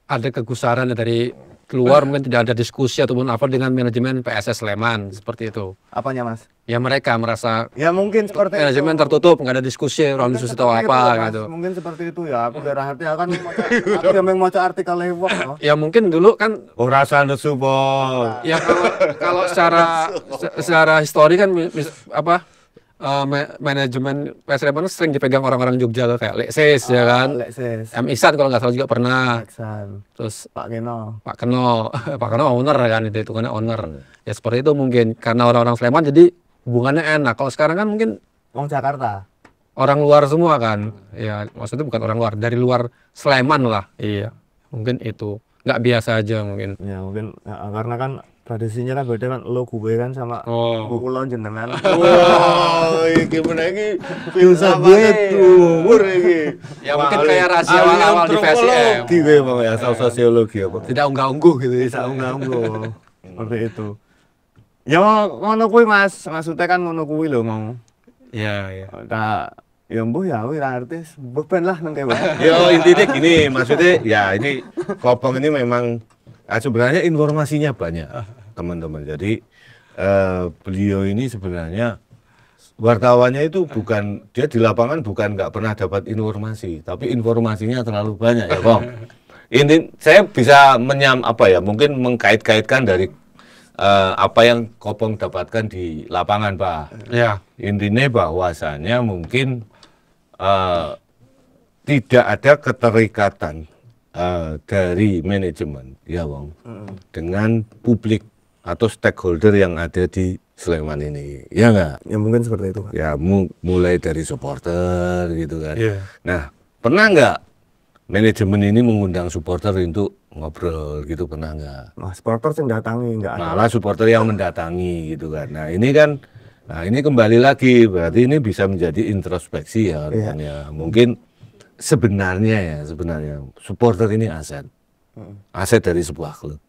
ada kegusaran dari keluar, mungkin tidak ada diskusi ataupun apa dengan manajemen PSS Sleman seperti itu. Apanya, Mas? Ya mereka merasa Ya mungkin seperti manajemen itu. tertutup, nggak ada diskusi, ruang diskusi atau Seperti apa itu, Mas. gitu. Mungkin seperti itu ya. Aku daerah hati akan aku yang mau artikel lewat. Ya mungkin dulu kan Ora sanesu, Bos. ya kalau secara histori kan manajemen PS Sleman sering dipegang orang-orang Jogja tuh, kayak Leksis ya kan. Alexis. M Ihsan kalau nggak salah juga pernah. Aksan. Terus Pak Keno. Pak Keno, Pak Keno owner kan, itu hitungannya owner. Ya seperti itu mungkin karena orang-orang Sleman jadi hubungannya enak. Kalau sekarang kan mungkin Wong Jakarta. orang luar semua kan. Ya maksudnya bukan orang luar, dari luar Sleman lah. Iya, mungkin itu nggak biasa aja mungkin. Ya mungkin ya, karena kan tradisinya kan beda kan lo gue kan sama kulo jenengan. Wow, gimana ini filsafat dhuwur iki. Ya mungkin kayak rahasia awal-awal di VSM. Gitu Bang ya, asal sosiologi apa. Tidak unggah-ungguh gitu. Bisa unggah-ungguh. Seperti itu. Ya ngono kuwi Mas, maksudnya kan ngono kuwi lho mau. Iya, iya. Tak ya mbuh ya kuwi ra artis, mbuh ben lah nang kene. Yo intinya gini, maksudnya ya ini Kopong ini memang sebenarnya informasinya banyak teman-teman. Jadi beliau ini sebenarnya wartawannya itu bukan, dia di lapangan bukan nggak pernah dapat informasi, tapi informasinya terlalu banyak ya Bang. Ini saya bisa mungkin mengkait-kaitkan dari apa yang Kopong dapatkan di lapangan Pak. Ya. Intinya bahwasannya mungkin tidak ada keterikatan dari manajemen ya Bang dengan publik atau stakeholder yang ada di Sleman ini, ya nggak? Ya mungkin seperti itu, Pak. Ya mulai dari supporter gitu kan. Iya. Nah, pernah nggak manajemen ini mengundang supporter untuk ngobrol gitu, pernah nggak? Nah, supporter sing datangi nggak ada. Malah supporter yang mendatangi gitu kan. Nah ini kan, nah ini kembali lagi, berarti ini bisa menjadi introspeksi ya. Iya. Kan, ya. Mungkin sebenarnya supporter ini aset dari sebuah klub.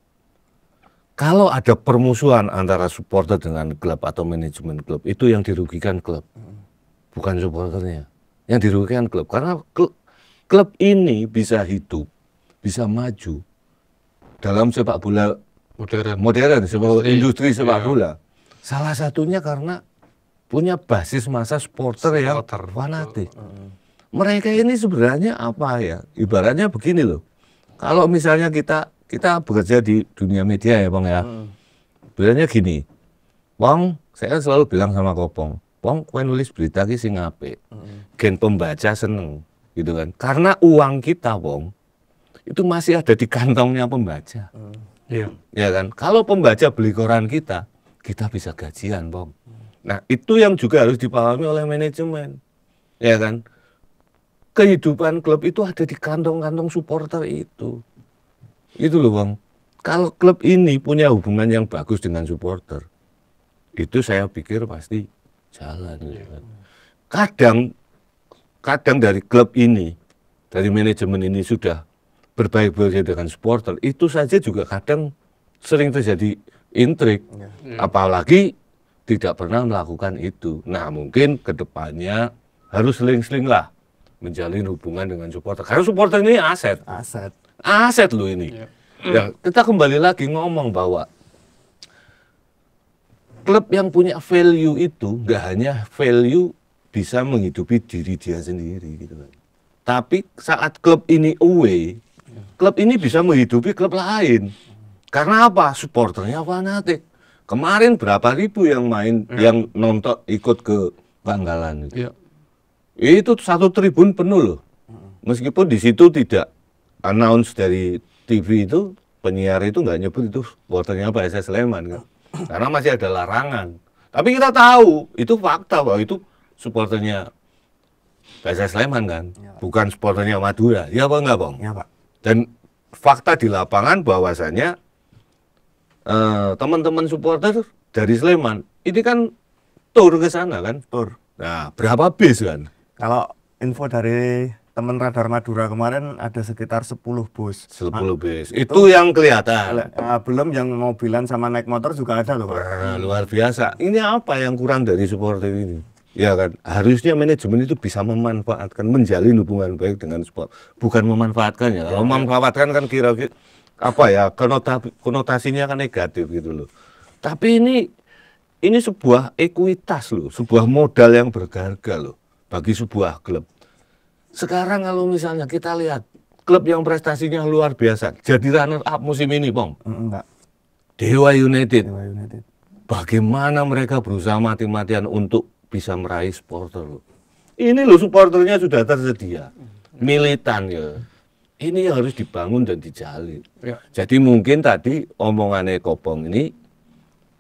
Kalau ada permusuhan antara supporter dengan klub atau manajemen klub, itu yang dirugikan klub, bukan supporternya. Yang dirugikan klub, karena klub ini bisa hidup, bisa maju dalam sepak bola modern industri sepak bola. Salah satunya karena punya basis massa supporter yang fanatik. Mereka ini sebenarnya apa ya? Ibaratnya begini loh. Kalau misalnya kita bekerja di dunia media ya Bang ya. Sebenarnya gini. Bang, saya selalu bilang sama Kopong, Bang, kowe nulis berita ki sing apik. Gen pembaca seneng gitu kan. Karena uang kita, Bang, itu masih ada di kantongnya pembaca. Iya. Ya kan? Kalau pembaca beli koran kita bisa gajian, Bang. Nah, itu yang juga harus dipahami oleh manajemen. Ya kan? Kehidupan klub itu ada di kantong-kantong supporter itu. Itu loh, Bang. Kalau klub ini punya hubungan yang bagus dengan supporter, itu saya pikir pasti jalan. Ya kan? Kadang dari klub ini, dari manajemen ini sudah berbaik-baik dengan supporter, itu saja juga kadang sering terjadi intrik, apalagi tidak pernah melakukan itu. Nah, mungkin kedepannya harus sering-sering lah menjalin hubungan dengan supporter, karena supporter ini aset loh ini. Ya, kita kembali lagi ngomong bahwa klub yang punya value itu nggak hanya value bisa menghidupi diri dia sendiri gitu kan. Tapi saat klub ini away, klub ini bisa menghidupi klub lain. Karena apa? Supporternya fanatik. Kemarin berapa ribu yang main, yang nonton ikut ke Bangkalan itu. Itu 1 tribun penuh loh. Meskipun di situ tidak announce dari TV itu, penyiar itu nggak nyebut itu supporternya PSS Sleman kan. Karena masih ada larangan. Tapi kita tahu, itu fakta bahwa itu supporternya PSS Sleman kan, bukan supporternya Madura. Ya apa enggak, Bang? Ya, Pak. Dan fakta di lapangan bahwasanya teman-teman supporter dari Sleman ini kan tur ke sana kan. Tur. Nah, berapa bis kan? Kalau info dari teman Radar Madura kemarin ada sekitar 10 bus. 10 bis. Itu yang kelihatan. Belum yang mobilan sama naik motor juga ada loh, Pak. Luar biasa. Ini apa yang kurang dari supporter ini? Ya kan, harusnya manajemen itu bisa memanfaatkan, menjalin hubungan baik dengan supporter. Bukan memanfaatkannya. Kalau memanfaatkan kan kira-kira apa ya, konotasinya kan negatif gitu loh. Tapi ini sebuah ekuitas loh, sebuah modal yang berharga loh bagi sebuah klub. Sekarang kalau misalnya kita lihat klub yang prestasinya luar biasa, jadi runner up musim ini, Bang. Enggak. Dewa United. Dewa United. Bagaimana mereka berusaha mati-matian untuk bisa meraih supporter loh. Ini loh supporternya sudah tersedia. Militan ya. Ini harus dibangun dan dijalin. Ya. Jadi mungkin tadi omongannya Kopong ini,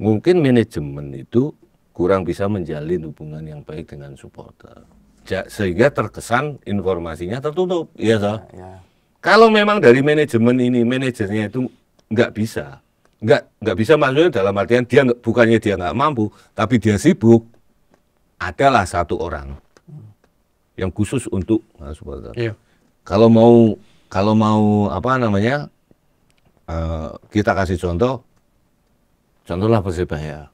mungkin manajemen itu kurang bisa menjalin hubungan yang baik dengan supporter. Sehingga terkesan informasinya tertutup. Iya toh? Ya. Kalau memang dari manajemen ini, manajernya itu nggak bisa. Nggak bisa maksudnya dalam artian dia bukannya dia nggak mampu, tapi dia sibuk. Adalah satu orang yang khusus untuk supporter. Iya. Kalau mau apa namanya, kita kasih contohlah Persebaya.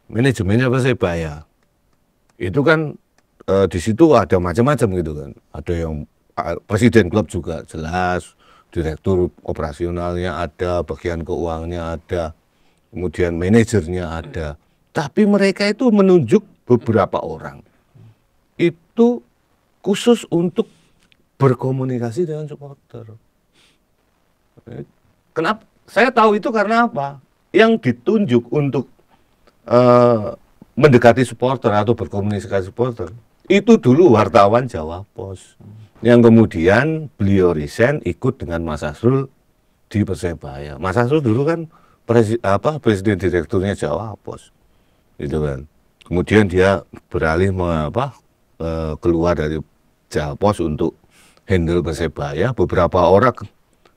Manajemennya Persebaya itu kan di situ ada macam-macam gitu kan. Ada yang presiden klub juga jelas, direktur operasionalnya ada, bagian keuangannya ada, kemudian manajernya ada. Tapi mereka itu menunjuk beberapa orang itu khusus untuk berkomunikasi dengan supporter. Kenapa? Saya tahu itu karena apa? Yang ditunjuk untuk mendekati supporter atau berkomunikasi supporter itu dulu wartawan Jawa Pos, yang kemudian beliau resign ikut dengan Mas Asrul di Persebaya. Mas Asrul dulu kan presiden direkturnya Jawa Pos. gitu kan. Kemudian dia beralih keluar dari Jalpos untuk handle Persebaya. Beberapa orang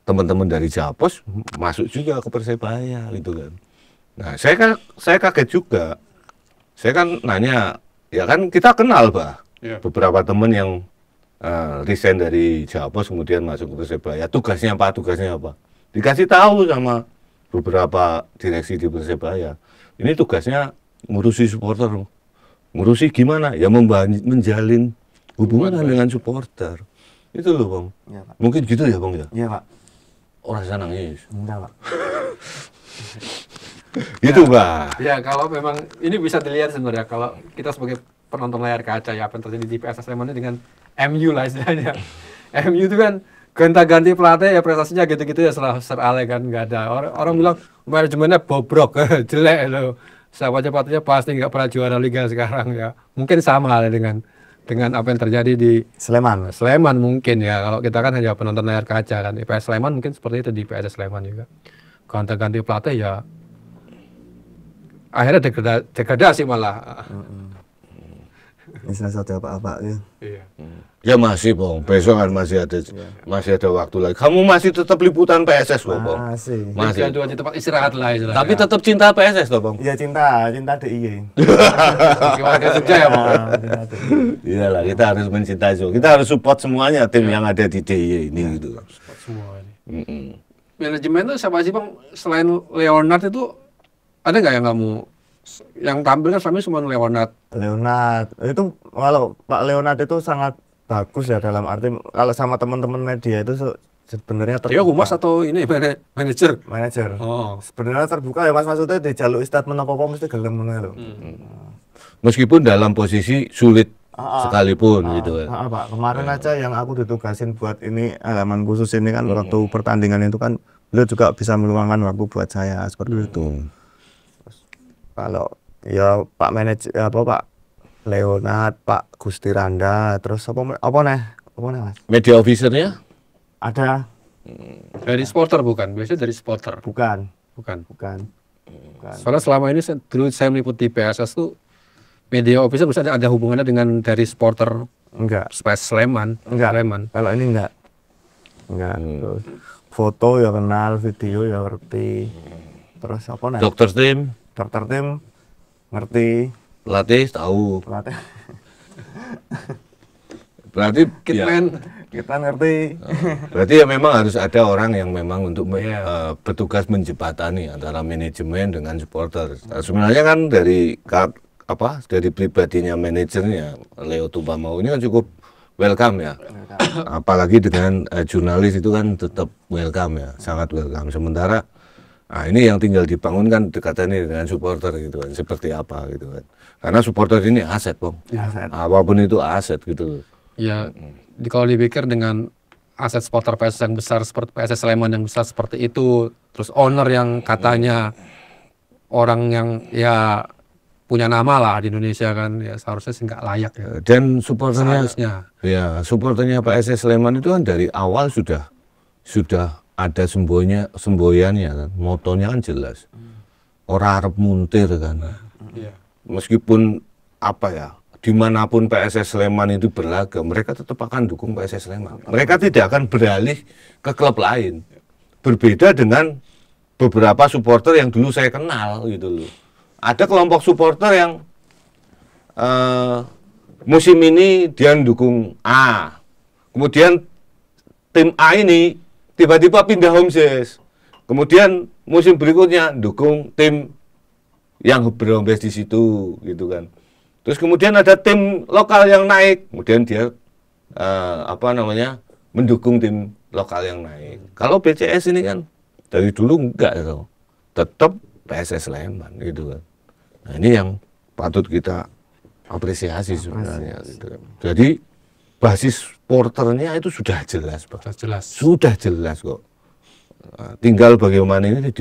teman-teman dari Jalpos masuk juga ke Persebaya gitu kan. Nah, saya kaget juga. Saya kan nanya, ya kan kita kenal, Pak. Iya. Beberapa teman yang resign dari Jalpos kemudian masuk ke Persebaya. Tugasnya apa? Dikasih tahu sama beberapa direksi di Persebaya. Ini tugasnya ngurusi supporter. Ngurusi gimana? Ya menjalin hubungan dengan supporter. Itu loh, Bang. Iya, Pak. Mungkin gitu ya, Bang ya? Iya, Pak. Orang sana nangis. Enggak, Pak. Gitu, Pak. Ya, kalau memang ini bisa dilihat sebenarnya kalau kita sebagai penonton layar kaca ya apa yang terjadi di PSS Sleman ini dengan MU lah istilahnya. MU itu kan gonta-ganti pelatih ya prestasinya gitu-gitu ya serale kan nggak ada. Orang bilang manajemennya bobrok, jelek loh. Siapa aja pelatihnya pasti nggak pernah juara liga sekarang ya. Mungkin sama halnya dengan apa yang terjadi di Sleman. Sleman mungkin ya. Kalau kita kan hanya penonton layar kaca kan. Di PS Sleman mungkin seperti itu di PSS Sleman juga. Gonta-ganti pelatih ya akhirnya degradasi malah. Bisa saja apa-apa ya. Iya. Ya masih, Bang. Besok kan masih ada waktu lagi. Kamu masih tetap liputan PSS kok, Bang. Masih. Masih. Itu aja tempat istirahat lah istilahnya. Tapi tetap cinta PSS toh, Bang. Ya cinta DIY. warga Jogja ya, Bang. Iyalah, kita harus mencintai Jogja. Kita harus support semuanya tim yang ada di DIY ini gitu. Semua ini. Mm-mm. Manajemen itu siapa sih, Bang? Selain Leonard itu ada nggak yang kamu yang tampil kan selama ini cuma Leonard? Leonard itu kalau Pak Leonard itu sangat bagus ya dalam arti kalau sama teman-teman media itu sebenarnya Dia humas atau ini manajer? manajer. Oh. Sebenarnya terbuka ya Mas, maksudnya di jalur statement apa mesti gelem ngono lho. Meskipun dalam posisi sulit sekalipun gitu kan. Pak, kemarin aja yang aku ditugasin buat ini halaman khusus ini kan waktu pertandingan itu kan beliau juga bisa meluangkan waktu buat saya seperti itu. Kalau ya Pak manajer Pak Leonard, Pak Gusti Randa, terus apa nih Mas? Media officer-nya? Ada Dari supporter bukan? Biasanya dari supporter. bukan. Bukan. Soalnya selama ini dulu saya meliputi PSS tuh media officer bisa ada hubungannya dengan dari supporter Enggak. Sleman. Enggak. Sleman. Kalau ini enggak. Terus foto ya kenal, video ya ngerti. Terus apa nih? Dokter tim, Dokter tim ngerti. pelatih tahu. Pelatih Berarti Kitman. kita ngerti. Berarti ya memang harus ada orang yang memang untuk bertugas menjembatani antara manajemen dengan supporter. Nah, sebenarnya kan dari pribadinya manajernya Leo Tupamau ini kan cukup welcome ya. Apalagi dengan jurnalis itu kan tetap welcome ya, sangat welcome. Sementara ini yang tinggal dibangun kan dekatannya dengan supporter gitu kan, seperti apa gitu kan. Karena supporter ini aset, Bang. Aset. Apapun itu aset gitu. Ya, kalau dipikir dengan aset supporter PSS yang besar seperti PSS Sleman yang besar seperti itu, terus owner yang katanya orang yang ya punya nama lah di Indonesia kan, ya seharusnya sih nggak layak ya. Dan supporternya, Seharusnya. ya supporternya PSS Sleman itu kan dari awal sudah ada semboyannya kan, motonya kan jelas. Orang Arab muntir kan. Iya. Meskipun dimanapun PSS Sleman itu berlaga, mereka tetap akan dukung PSS Sleman. Mereka tidak akan beralih ke klub lain. Berbeda dengan beberapa supporter yang dulu saya kenal gitu loh. Ada kelompok supporter yang musim ini dia mendukung A. Kemudian tim A ini tiba-tiba pindah homeses. Kemudian musim berikutnya dukung tim yang berhomes di situ gitu kan. Terus kemudian ada tim lokal yang naik, kemudian dia mendukung tim lokal yang naik. Kalau BCS ini kan dari dulu enggak gitu. Tetap PSS Sleman gitu kan. Nah, ini yang patut kita apresiasi sebenarnya gitu kan. Jadi basis supporternya itu sudah jelas, Pak. Sudah jelas kok. Nah, tinggal bagaimana ini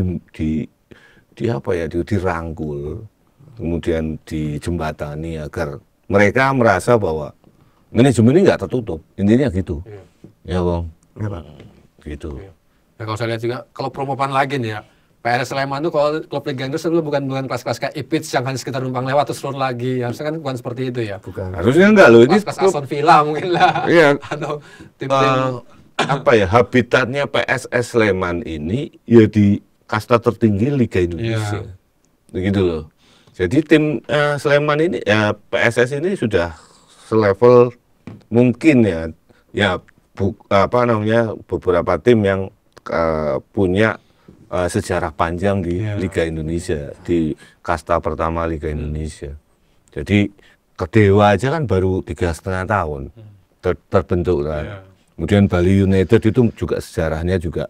dirangkul, kemudian dijembatani agar mereka merasa bahwa manajemen ini nggak tertutup. Intinya gitu. Ya, Bang. Iya, Pak. Gitu. Ya, kalau saya lihat juga kalau promopan lagi nih ya, PSS Sleman tuh kalau klub Liga Inggris itu bukan kelas-kelas kayak Ipswich yang hanya sekitar numpang lewat terus turun lagi. Harusnya kan bukan seperti itu ya. Bukan. Harusnya enggak loh, ini Kelas Aston Villa mungkin lah. Iya. Atau tim-tim apa ya, habitatnya PSS Sleman ini ya di kasta tertinggi Liga Indonesia. Begitu loh. Jadi tim Sleman ini ya PSS ini sudah selevel mungkin ya apa namanya beberapa tim yang punya sejarah panjang di Liga Indonesia, di kasta pertama Liga Indonesia. Jadi Kedewa aja kan baru 3,5 tahun terbentuk kan. Kemudian Bali United itu juga sejarahnya juga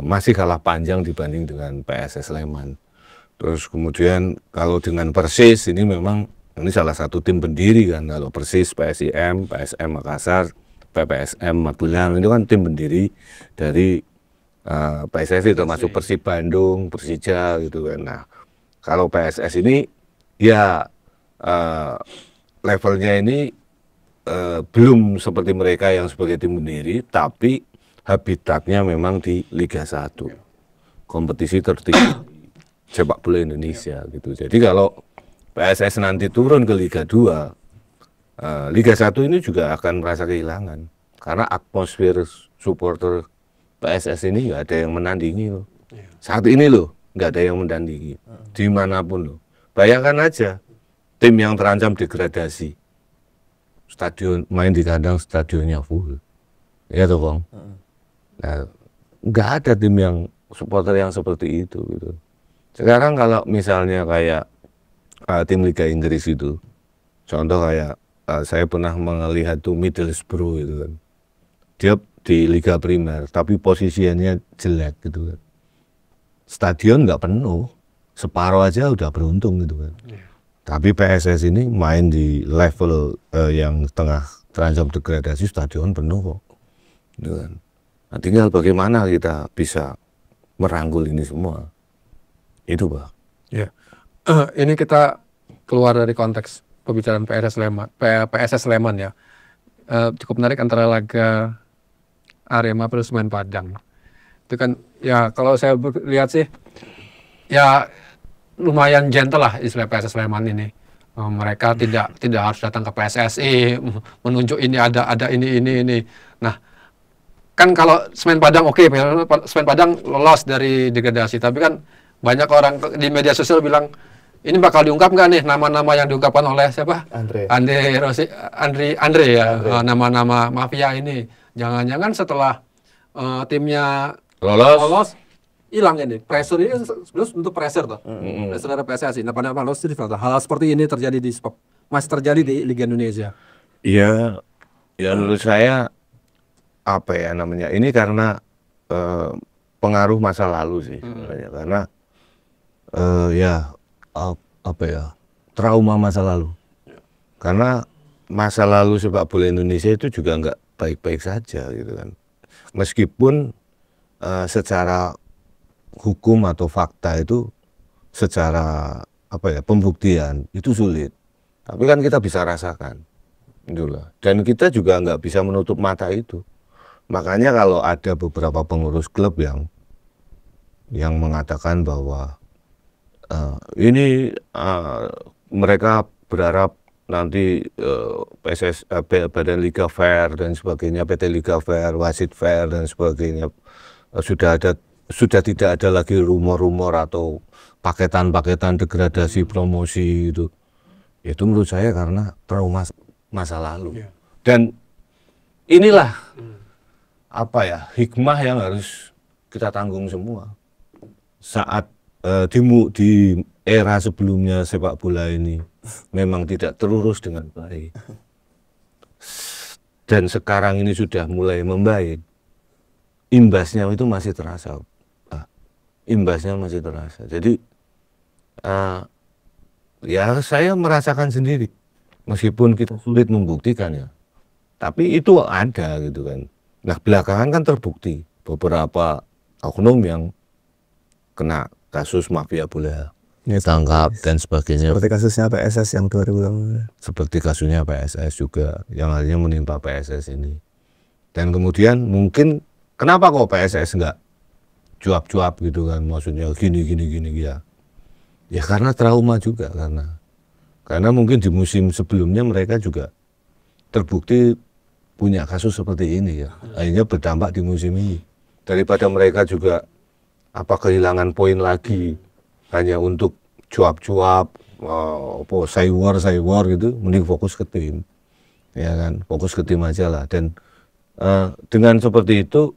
masih kalah panjang dibanding dengan PSS Sleman. Terus kemudian kalau dengan Persis ini memang ini salah satu tim pendiri kan. Kalau Persis, PSIM, PSM Makassar, PPSM Magelang itu kan tim pendiri dari PSSI, termasuk Persib Bandung, Persija gitu kan. Nah, kalau PSS ini ya levelnya ini belum seperti mereka yang sebagai tim pendiri, tapi habitatnya memang di Liga 1, kompetisi tertinggi sepak bola Indonesia gitu. Jadi kalau PSS nanti turun ke Liga 2, Liga 1 ini juga akan merasa kehilangan karena atmosfer supporter PSS ini nggak ada yang menandingi loh. Saat ini loh nggak ada yang menandingi dimanapun loh. Bayangkan aja tim yang terancam degradasi, stadion main di kandang stadionnya full, ya toh Bang. Nah, nggak ada tim yang supporter yang seperti itu gitu. Sekarang kalau misalnya kayak tim Liga Inggris itu, contoh kayak saya pernah melihat tuh Middlesbrough itu kan, dia di Liga Primer tapi posisinya jelek gitu kan, stadion nggak penuh, separuh aja udah beruntung gitu kan. Tapi PSS ini main di level yang tengah terancam degradasi, stadion penuh kok. Gitu kan. Nah, tinggal bagaimana kita bisa merangkul ini semua. Itu, Pak. Ya. Ini kita keluar dari konteks pembicaraan PSS Sleman ya. Cukup menarik antara laga Arema versus Semen Padang. Itu kan ya kalau saya lihat sih ya lumayan gentle lah istilah PSS Sleman ini. Mereka tidak harus datang ke PSSI menunjuk ini ada ini. Nah, kan kalau Semen Padang Semen Padang lolos dari degradasi, tapi kan banyak orang di media sosial bilang ini bakal diungkap nggak nih nama-nama yang diungkapkan oleh siapa? Andre ya, nama-nama mafia ini. Jangan-jangan setelah timnya lolos hilang ini, pressure ini sebenarnya untuk pressure tuh, pressure dari PSSI. Nah, pada hal seperti ini masih terjadi di Liga Indonesia. Iya, ya menurut saya apa ya namanya, ini karena pengaruh masa lalu sih, karena trauma masa lalu. Karena masa lalu sepak bola Indonesia itu juga nggak baik-baik saja gitu kan, meskipun secara hukum atau fakta itu secara pembuktian itu sulit, tapi kan kita bisa rasakan itulah, dan kita juga nggak bisa menutup mata itu. Makanya kalau ada beberapa pengurus klub yang mengatakan bahwa ini mereka berharap nanti Badan Liga Fair dan sebagainya, PT Liga Fair, Wasit Fair dan sebagainya, sudah tidak ada lagi rumor-rumor atau paketan-paketan degradasi promosi itu. Itu menurut saya karena trauma masa lalu. Dan inilah hikmah yang harus kita tanggung semua. Saat di era sebelumnya sepak bola ini memang tidak terurus dengan baik, dan sekarang ini sudah mulai membaik, imbasnya itu masih terasa. Jadi ya saya merasakan sendiri, meskipun kita sulit membuktikan ya, tapi itu ada gitu kan. Nah, belakangan kan terbukti beberapa oknum yang kena kasus mafia bola, ditangkap dan sebagainya. Seperti kasusnya PSS yang 2000. Seperti kasusnya PSS juga yang akhirnya menimpa PSS ini. Dan kemudian mungkin kenapa kok PSS cuap-cuap gitu kan, maksudnya gini ya. Ya karena trauma juga, karena mungkin di musim sebelumnya mereka juga terbukti punya kasus seperti ini ya, akhirnya berdampak di musim ini. Daripada mereka juga kehilangan poin lagi hanya untuk cuap-cuap, say war gitu, mending fokus ke tim, ya kan, fokus ke tim aja lah. Dan dengan seperti itu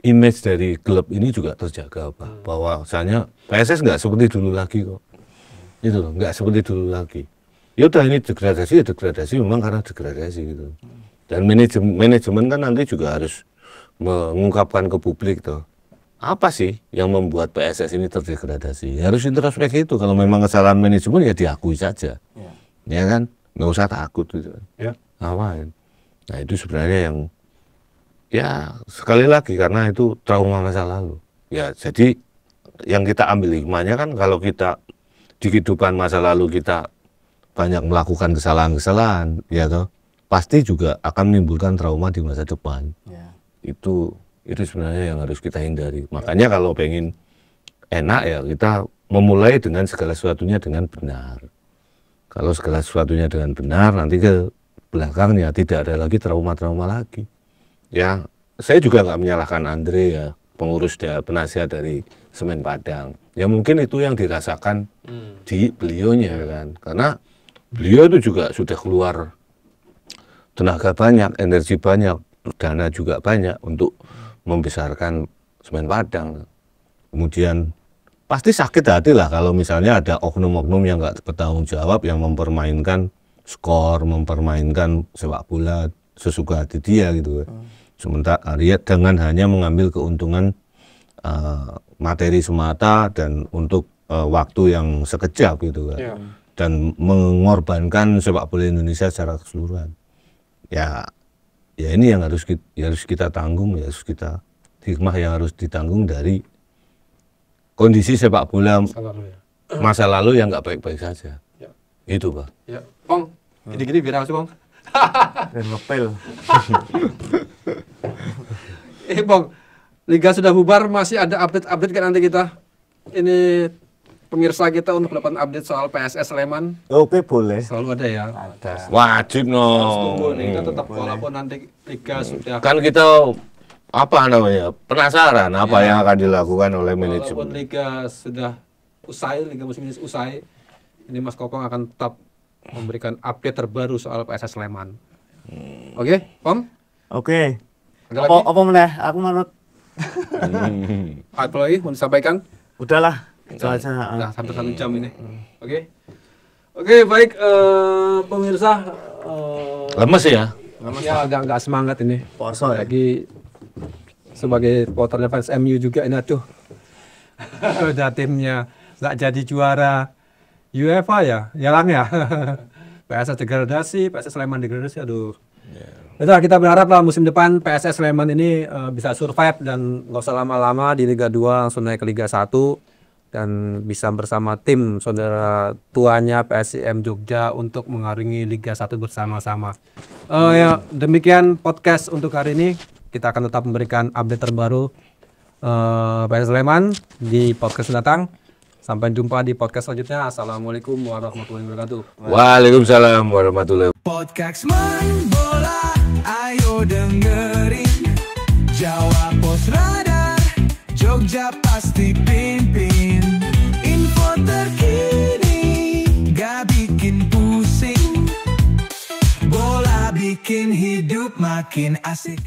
image dari klub ini juga terjaga, Pak, bahwasanya PSS nggak seperti dulu lagi kok, itu loh, nggak seperti dulu lagi. Ya udah, ini degradasi memang karena degradasi gitu. Dan manajemen kan nanti juga harus mengungkapkan ke publik tuh, apa sih yang membuat PSS ini terdegradasi. Harus introspeksi itu. Kalau memang kesalahan manajemen ya diakui saja, ya kan, nggak usah takut gitu. Awain. Nah itu sebenarnya yang, ya sekali lagi karena itu trauma masa lalu. Ya jadi yang kita ambil hikmahnya kan, kalau kita di kehidupan masa lalu kita banyak melakukan kesalahan-kesalahan, ya toh, pasti juga akan menimbulkan trauma di masa depan. Itu sebenarnya yang harus kita hindari. Makanya kalau pengen enak ya kita memulai dengan segala sesuatunya dengan benar. Kalau segala sesuatunya dengan benar, nanti ke belakangnya tidak ada lagi trauma-trauma lagi. Ya, saya juga nggak menyalahkan Andre ya, pengurus penasihat dari Semen Padang. Ya mungkin itu yang dirasakan di beliaunya kan, karena beliau itu juga sudah keluar tenaga banyak, energi banyak, dana juga banyak untuk membesarkan Semen Padang. Kemudian pasti sakit hati lah kalau misalnya ada oknum-oknum yang nggak bertanggung jawab, yang mempermainkan skor, mempermainkan sepak bola sesuka hati dia gitu. Sementara dengan hanya mengambil keuntungan materi semata dan untuk waktu yang sekejap gitu kan. Dan mengorbankan sepak bola Indonesia secara keseluruhan. Ya ini yang harus kita tanggung, ya harus kita hikmah yang harus ditanggung dari kondisi sepak bola masa lalu yang nggak baik-baik saja. Itu Pak. Ya, Pong, gini-gini biar sih Pong. Dan ngepel. Pong, Liga sudah bubar, masih ada update kan nanti kita? Ini pemirsa kita untuk dapat update soal PSS Sleman. Oke, boleh. Selalu ada ya. Ada. Wajib Harus tunggu nih, kita tetap walaupun nanti Liga sudah. Kan kita penasaran apa yang akan dilakukan oleh manajemen. Walaupun Liga sudah usai, Liga musim ini usai, ini Mas Kokong akan tetap memberikan update terbaru soal PSS Sleman. Oke, Pong? Oke. Ada lagi? Apa meneh? Aku manut. Apa lagi mau disampaikan? Udahlah. Saja. Nah, hampir 1 jam ini. Oke, baik pemirsa. Lemes ya? Ya agak semangat ini. Poso ya. Lagi sebagai supporter fans MU juga ini, aduh. Udah timnya nggak jadi juara UEFA ya, Lang ya. PSS degradasi, PSS Sleman degradasi, aduh. Udah, kita berharap lah musim depan PSS Sleman ini bisa survive dan nggak usah lama-lama di Liga 2 langsung naik ke Liga 1 dan bisa bersama tim saudara tuanya PSIM Jogja untuk mengarungi Liga 1 bersama-sama. Ya, demikian podcast untuk hari ini. Kita akan tetap memberikan update terbaru PSS Sleman di podcast mendatang. Sampai jumpa di podcast selanjutnya. Assalamualaikum warahmatullahi wabarakatuh. Waalaikumsalam warahmatullahi wabarakatuh. Podcast Main Bola, ayo dengerin. Jawa Pos Radar, Jogja pasti pimpin. Info terkini, gak bikin pusing. Bola bikin hidup makin asik.